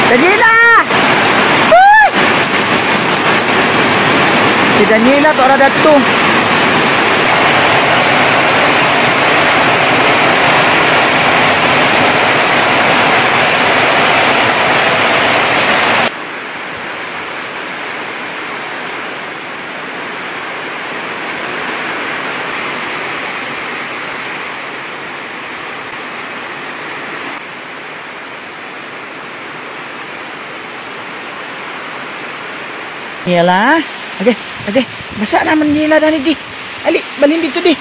Daniela! Uy! Si Daniela to ara dadto. Daniela, okay. Basa naman Daniela dani di. Ali, balhin dito di.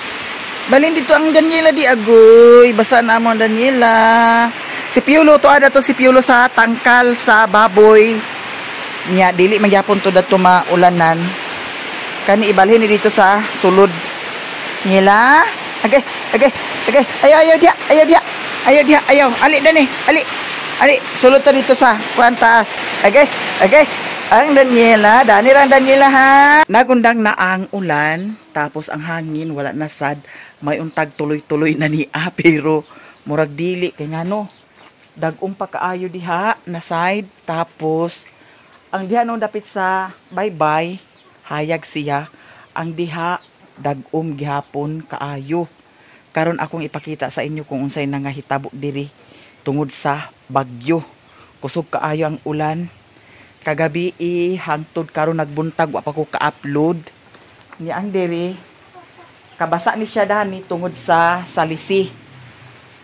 Balhin dito ang Daniela di agoy. Basa naman Daniela. Si Piolo to ada to si Piolo sa tangkal sa baboy. Nya dili magyapon to dato maulanan. Kani ibalhin ni dito sa sulod. Daniela, okay. Ayaw dia. Ali dani, ali. Sulod ta dito sa kuantaas. Okay. Ang Daniela, Danirang Daniela ha. Nagundang na ang ulan, tapos ang hangin, wala na sad. May untag tuloy-tuloy na niya, pero murag dili. Kaya nga no, dagong pa kaayo diha na side. Tapos, ang diha nung dapit sa bye-bye, hayag siya. Ang diha, dagom gihapon kaayo. Karon akong ipakita sa inyo kung unsay nangahitabo diri tungod sa bagyo. Kusog kaayo ang ulan. Kagabi hangtod karon nagbuntag wa pa ko ka-upload ni ang diri kabasa ni siya dani tungod sa salisi.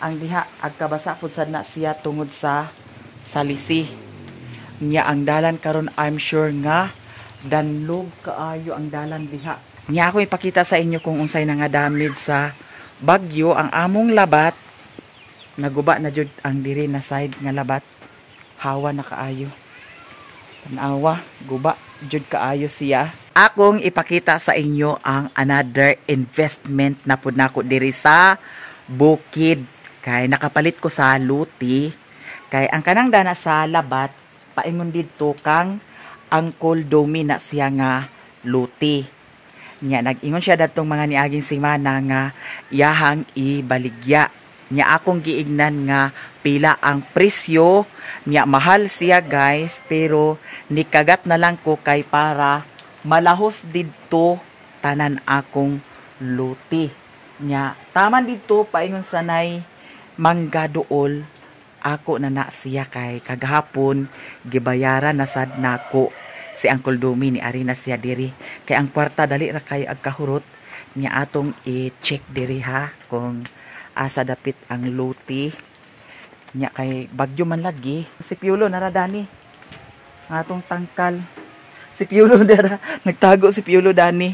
Ang diha agkabasa pud sad na siya tungod sa salisi. Nya ang dalan karon I'm sure nga danlog kaayo ang dalan diha. Nya ako ipakita sa inyo kung unsay nga damage sa bagyo. Ang among labat naguba na jud ang diri na side nga labat. Hawa na kaayo. Tanawa, guba, jud kaayo siya. Akong ipakita sa inyo ang another investment na pud nako diri sa bukid. Kay nakapalit ko sa luti. Kay ang kanang dana sa labat, paingon didto kang Uncle Domi na siya nga luti. Nya nag-ingon siya datong mga niaging semana nga iyahang ibaligya. Nya akong giignan nga pila ang presyo. Nya mahal siya guys, pero nikagat na lang ko kay para malahos didto tanan akong luti. Nya taman didto paingon sanay mangga duol ako na siya kay kagahapon gibayaran na sad nako si Uncle Domi ni ari na siya diri. Kay ang kwarta dali ra kay agkahurot. Nya atong i-check diri ha kung asa dapit ang luti. Nya kay bagyo man lagi. Si Piolo naradani. Atong tangkal. Si Piolo dara. Nagtago si Piolo dani.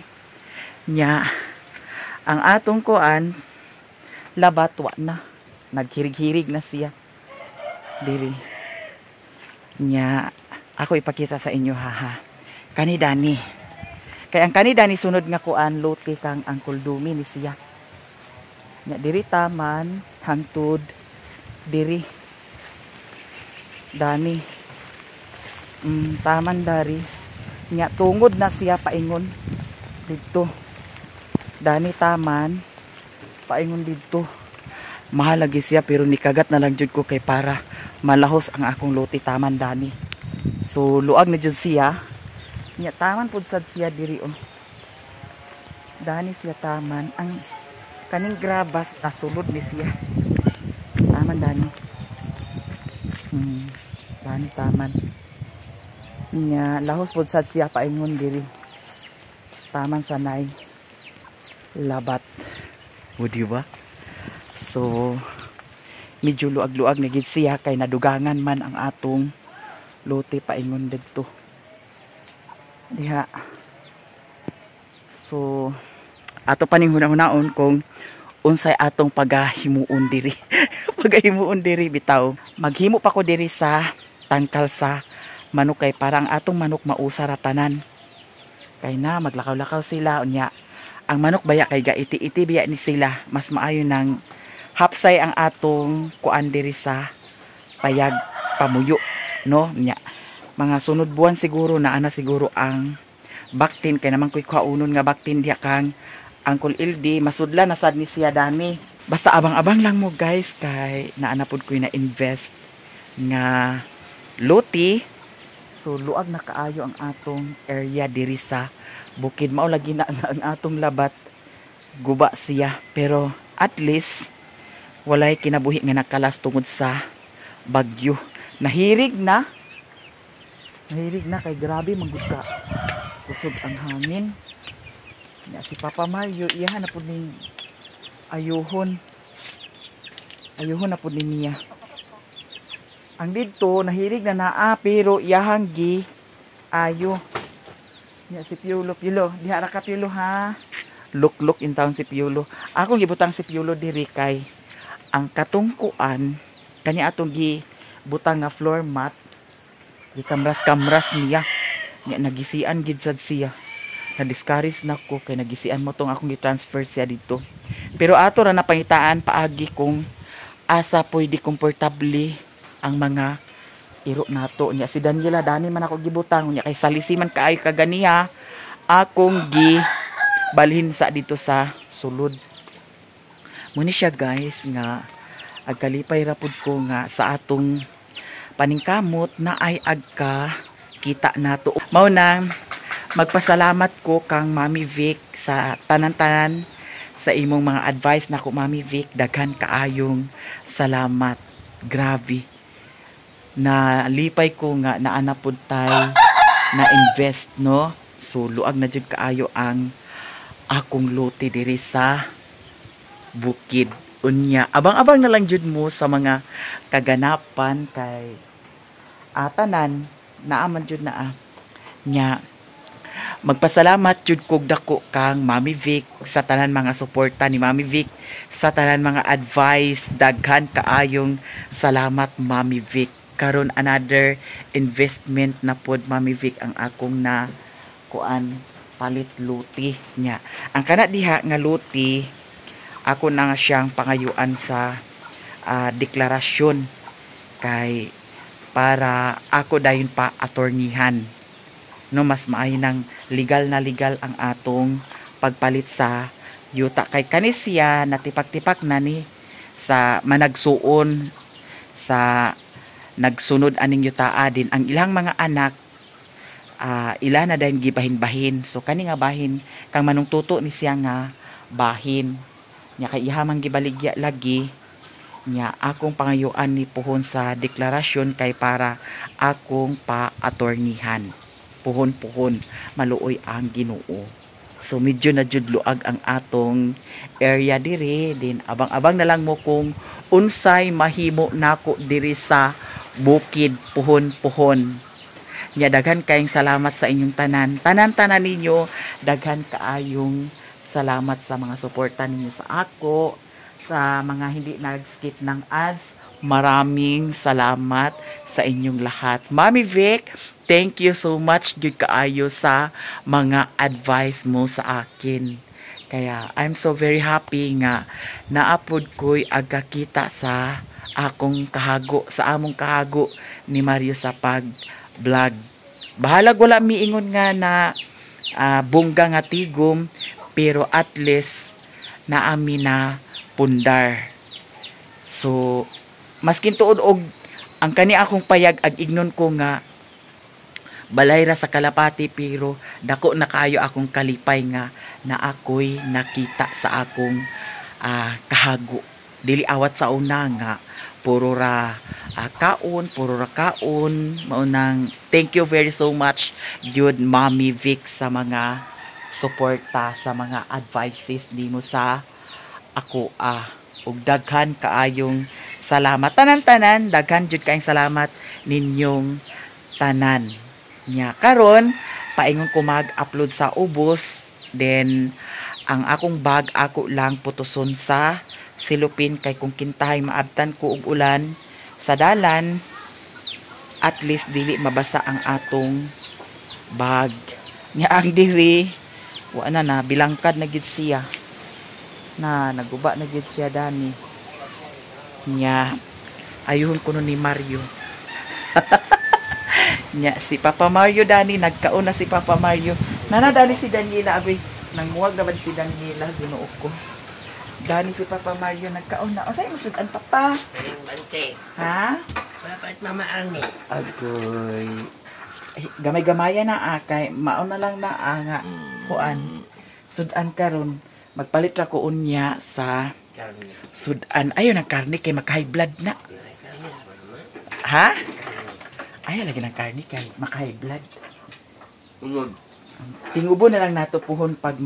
Nya ang atong kuan labat wa na. Naghirig-hirig na siya. Diri. Nya ako ipakita sa inyo ha. Kani dani. Kay ang kani dani sunod nga kuan luti kang Uncle Domi ni siya. Nya diri taman hangtod diri dani taman dari nya tungod na siya paingon didto dani taman paingon didto mahal lagi siya pero nikagat na lang jud ko kay para malahos ang akong luti taman dani. So luag na jud siya nya taman pud sad siya diri dani siya taman ang kaning grabas nasulod ni siya taman dani dani taman nya lahos pud sad siya paingon diri taman sanay labat o diba. So medyo luag-luag na gid siya kay nadugangan man ang atong luti paingon didto diha. So ato pa ning hunahon kung unsay atong pagahimuon diri. Pagahimuon diri bitaw. Maghimo pa ko diri sa tangkal sa manok kay parang atong manok mausara tanan. Kay na maglakaw-lakaw sila unya. Ang manok baya kay gaiti-iti biya ni sila. Mas maayo nang hapsay ang atong kuan diri sa payag pamuyo, no? Nya mga sunod buwan siguro na ana siguro ang baktin kay naman ko'y kaunon nga baktin diya kang Uncle LD, masudla na sad ni siya dami. Basta abang-abang lang mo guys kay naanapod ko'y na-invest nga luti. So luag na kaayo ang atong area diri sa bukid. Mao lagi na ang atong labat guba siya, pero at least walay kinabuhi nga nakalas tungod sa bagyo. Nahirig na kay grabe manggod kusog ang hangin. Ya, si Papa Mario iyahan na pud ning ayuhon na pud niya. Ang dito nahirig na naa pero iyahang gi ayo. Ya, si Piolo diha ra ka Piolo ha. Look in town si Piolo. Ako gibutang si Piolo diri kay ang katungkuan kanya atong gi butang nga floor mat gikamras niya. Nya nagisian gid sad siya. Na-discourage na ko kay nagisian mo tong akong gi-transfer siya dito. Pero ato ra napangitaan paagi kung asa pwede komportable ang mga iro nato. Nya si Daniela dani man ako gibutang nya kay salisi man kaayo kaganiha akong gi balhin sa dito sa sulod. Muni siya guys nga agkalipay ra pud ko nga sa atong paningkamot na ay agka kita nato. Mao na magpasalamat ko kang Mami Vic sa tanan-tanan sa imong mga advice nako Mami Vic. Daghan kaayong salamat. Grabe. Na lipay ko nga naanapod tay na invest no. So luag na jud kaayo ang akong lote diri sa bukid. Unya abang-abang na lang jud mo sa mga kaganapan kay tanan naaman jud na nya magpasalamat jud kog dako kang Mami Vic sa tanan mga suporta ni Mami Vic, sa tanan mga advice. Daghan kaayong salamat Mami Vic. Karon another investment na pod Mami Vic ang akong na kuan palit luti nya. Ang kana diha nga luti ako na nga siyang pangayuan sa deklarasyon kay para ako dayon pa atornihan. No, mas maayo ng legal ang atong pagpalit sa yuta kay kanisya natipak-tipak na ni sa managsuon sa nagsunod aning yutaa din ang ilang mga anak ila na dayon gibahin-bahin. So kani nga bahin kang manungtuto ni siya nga bahin nya kay ihamang gibaligya lagi nya akong pangayuan ni puhon sa deklarasyon kay para akong pa-atornihan. Puhon maluoy ang Ginoo. So medyo na jud luag ang atong area diri din abang-abang na lang mo kung unsay mahimo nako diri sa bukid puhon. Nya daghan kayong salamat sa inyong tanan ninyo. Daghan kaayong salamat sa mga suporta ninyo sa ako, sa mga hindi nag-skip ng ads. Maraming salamat sa inyong lahat. Mami Vic, thank you so much jud kaayo sa mga advice mo sa akin. Kaya I'm so very happy nga naapod ko'y agkakita sa akong kahago, sa among kahago ni Mario sa pag-vlog. Bahalag wala miingon nga na bungga nga tigom, pero at least naami na pundar. So maskin tuod og ang kani akong payag ag ignon ko nga balay ra sa kalapati, pero dako na kaayo akong kalipay nga na ako'y nakita sa akong kahago. Dili awat sa una nga puro ra kaon maunang thank you very so much jud Mami Vic sa mga suporta, sa mga advices nimo sa ako ug daghan kaayong salamat tanan-tanan. Daghan jud kaayong salamat ninyong tanan. Nya karon paingon ko mag-upload sa ubos, then ang akong bag ako lang putuson sa silupin kay kung kintahay maabtan ko og ulan sa dalan, at least dili mabasa ang atong bag. Nya ang diri wa na bilangkad na gid siya, na naguba na gid siya dani. Nya ayuhon ko ni Mario. Nya si Papa Mario dani nagkaon na si Papa Mario. Nana dani si Daniela abi nangmuwag na ba si Daniela Ginoo ko. Dani si Papa Mario nagkaon na. O say mo sudan papa? Ha? Dapat Mama Arnie. Agoy. Ay, gamay-gamaya na kay mao na lang na nga kuan. Sudan karon magpalit ra ko unya sa Karne. sudan. Ayo ng karne kay maka-high blood na. Ha? Ayaw lagi ng karne kay maka-high blood. Unod. Tingubo na lang nato puhon pag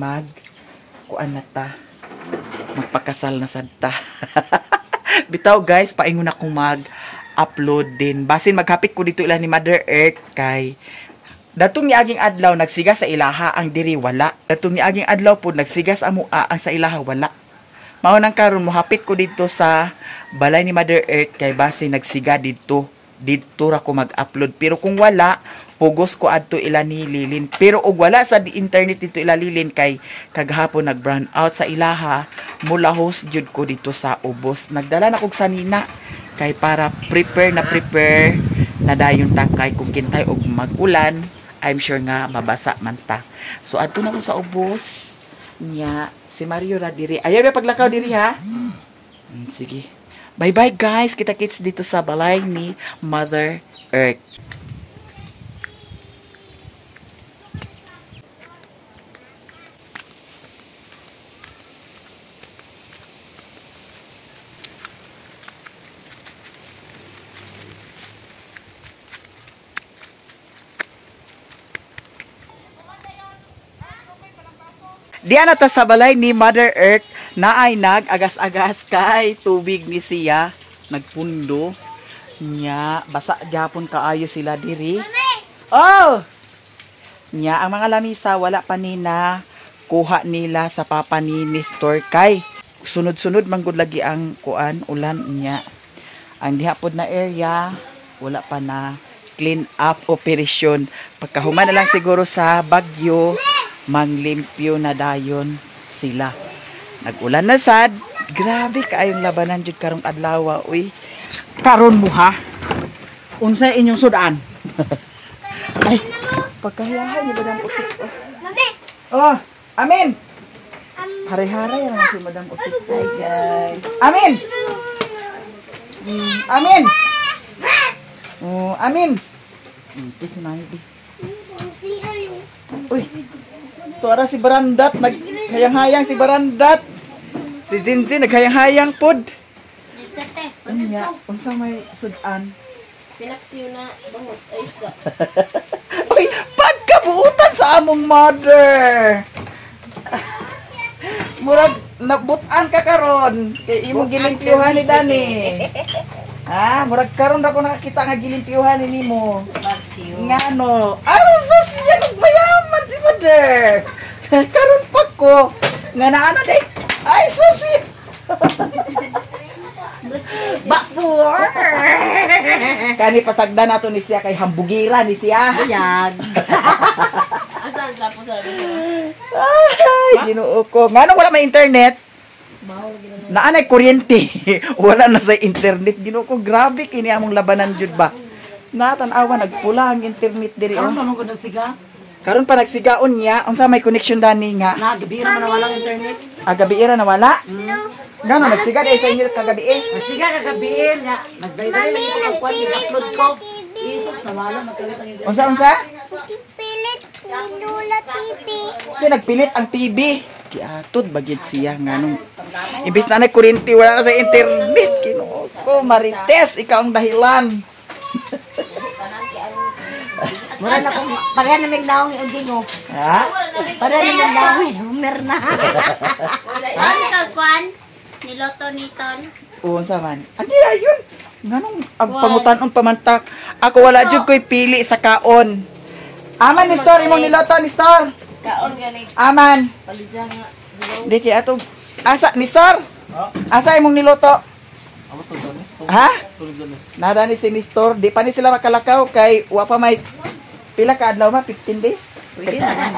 kuan na ta. Magpakasal na sad ta. Bitaw guys, paingon akong mag-upload din. Basin maghapit ko dito ila ni Mother Earth kay datong niaging adlaw nagsiga sa ilaha ang diri wala. Datong niaging adlaw po nagsigas amo ang sa ilaha wala. Mao nang karon mohapit ko dito sa balay ni Mother Earth kay basin nagsiga dito. Dito ra ko mag-upload. Pero kung wala, pugos ko adto ila ni Lilin. Pero og wala sa internet dito ila Lilin kay kaghapon nag-brown out sa ilaha, mula host jud ko dito sa ubos. Nagdala na kog sanina kay para prepare na dayon ta kay kung kintay og mag-ulan, I'm sure nga mabasa man ta. So adto na ko sa ubos nya si Mario ra diri. Ayaw ba paglakaw diri ha? Sige. Bye-bye guys. Kita-kits dito sa balay ni Mother Earth. Diyan na ta sa balay ni Mother Earth na ay nag-agas-agas kay tubig ni siya. Nagpundo. Nya, basa gyapon kaayo sila diri. Oh! Nya, ang mga lamisa wala pa ni na kuha nila sa papa ni Nestor kay sunod-sunod manggod lagi ang kuan ulan nya. Ang dihapod na area wala pa na clean up operation. Pagkahuman na lang siguro sa bagyo manglimpyo na dayon sila. Nag-ulan na sad. Grabe kaayong labanan jud karong adlaw, uy. Karon mo ha. Unsa inyong sudan? Ay, pagkahiyahan ni Madam Utik. Oh, amin. Hari-hari lang si Madam Utik. Hi guys. Amin. Amin. Oh, amin. Ito si Mami. Uy. Tuara si Barandat, naghayang-hayang si Barandat. Si Zinzi, naghayang-hayang pod. Ano niya? Unsa may sudan? Pinaksiw na bangos ay isda. Uy, pagkabuutan sa among mother. Murag, nabutan ka karon. Kay imong gilimpyuhan ni Dani. Ha? Murag karon na ko nakakita nga gilimpyuhan ni Nimo. Nga no. Ano sa siya nagmayaman si mother? Karon pa ko. Nga naana day. Ay, susi. Bakpur! Kani pasagda nato ni siya kay hambugira ni siya. Ayag. Asan tapos sabi ko? Ay, Ginoo ko. Ngano wala may internet? Naanay kuryente. Wala na sa internet. Ginoo ko, grabe kini among labanan jud ba. Natanawa nagpula ang internet diri. Karon naman ko nagsiga. Karon pa nagsigaon niya, unsa may connection dani nga? Gabi naman na walang internet. Gabi era na wala? Gano nagsiga dai sa inyo kagabi eh. Nagsiga kagabi niya. Nagday-day lang ko kung i-upload ko. Isus na wala makalit ang internet. Unsa? Pilit ni Lola TV. Si nagpilit ang TV. Kiatod bagid siya nganong imbis na kuryente wala na sa internet. Ginoo ko, Marites, ikaw ang dahilan. Mura na kung pareha na may naong yung dingo. Ha? Pareha na may naong yung humer na. Ano ka, Kwan? Niloto ni Ton. Unsa man? Andi ayun. Nganong agpangutan-on pamantak. Ako wala jud ko'y pili sa kaon. Aman ni store imong niloto ni store. Kaon ganit. Aman. Paligyan nga. Di kay ato. Asa ni store? Asa imong niloto? Ha? Nada ni si Nestor. Di pa ni sila makalakaw kay wa pa may pila ka adlaw ma 15 days. Pwede na.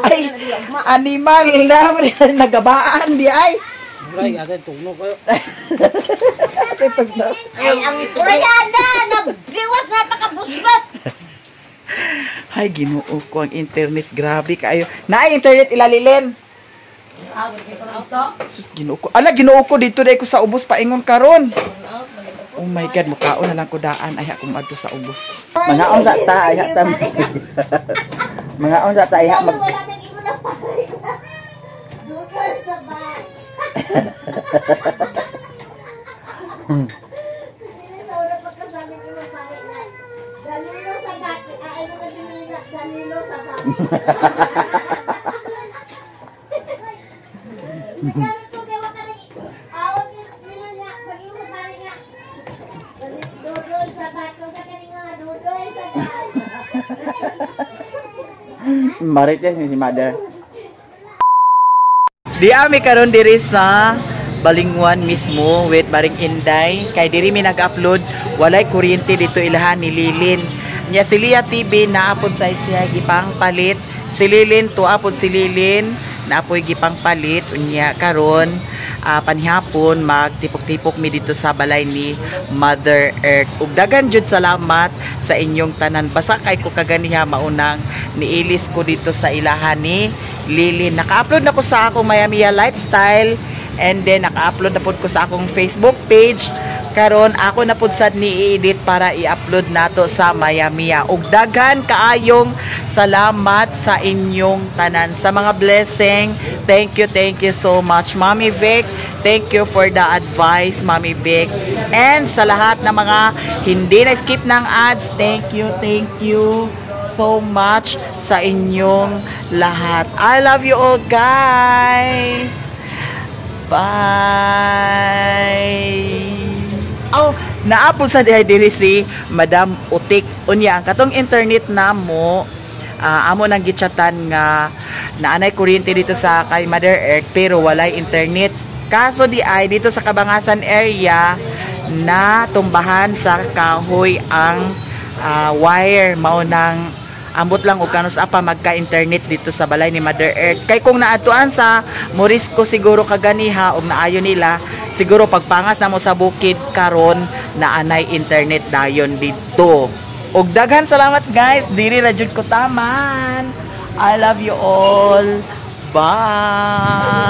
Ay, animal na nagabaan di ay. Ay, ate tugno ko. Ate tugno. Ay, ang Koreana, nagdiwas na pakabusbat. Ay, Ginoo ko ang internet. Grabe kayo. Naay internet ilalilin. Sus, Ginoo ko. Ala, Ginoo ko dito dai ko sa ubos paingon karon. Oh my God, mukaon na lang ko daan. Ay, akong adto sa ubos. Mga on sa ta, ay hatam. Mga on sa ta, ay mag... Wala nang ingon na pa. Dugay sa ba. Dili sa wala pagkasabi ko na pare na. Danilo sa baki. Ay, ano na dinila. Danilo sa baki. Kaya ito kaya wala nang awat nila nga. Pag-iwan pare nga. Dodoy sa baki. Kaya nga dodoy sa baki. Marites ni si Mother. Di ami karon diri sa Balingwan mismo with Baring Inday. Kay diri mi nag-upload, walay kuryente dito ilahan ni Lilin. Nya si Lia TV naapod sa siya gipang palit. Si Lilin tuapod si Lilin naapoy gipang palit unya karon panihapon magtipok-tipok mi dito sa balay ni Mother Earth. Ug dagan jud salamat sa inyong tanan. Basta kay ko kaganiha maunang niilis ko dito sa ilahan ni Lilin. Naka-upload na ko sa akong Mayamia lifestyle and then naka-upload na pod ko sa akong Facebook page. Karon ako na pod sad ni-edit para i-upload nato sa Mayamia. Ug daghan kaayong salamat sa inyong tanan sa mga blessing. Thank you so much Mommy Vic. Thank you for the advice Mommy Vic. And sa lahat ng mga hindi na skip ng ads, thank you so much sa inyong lahat. I love you all guys. Bye. Oh, naapos sa diri si Madam Utik. Unya ang katong internet namo, amo nang gichatan nga naanay kuryente dito sa kay Mother Earth pero walay internet. Kaso di ay dito sa Kabangasan area na tumbahan sa kahoy ang wire mao nang ambot lang og kanus apa magka-internet dito sa balay ni Mother Earth. Kay kung naatuan sa Morisco siguro kaganiha og naayo nila, siguro pagpangas na mo sa bukid karon naanay internet dayon dito. Og daghan salamat guys, diri ra jud ko taman. I love you all. Bye.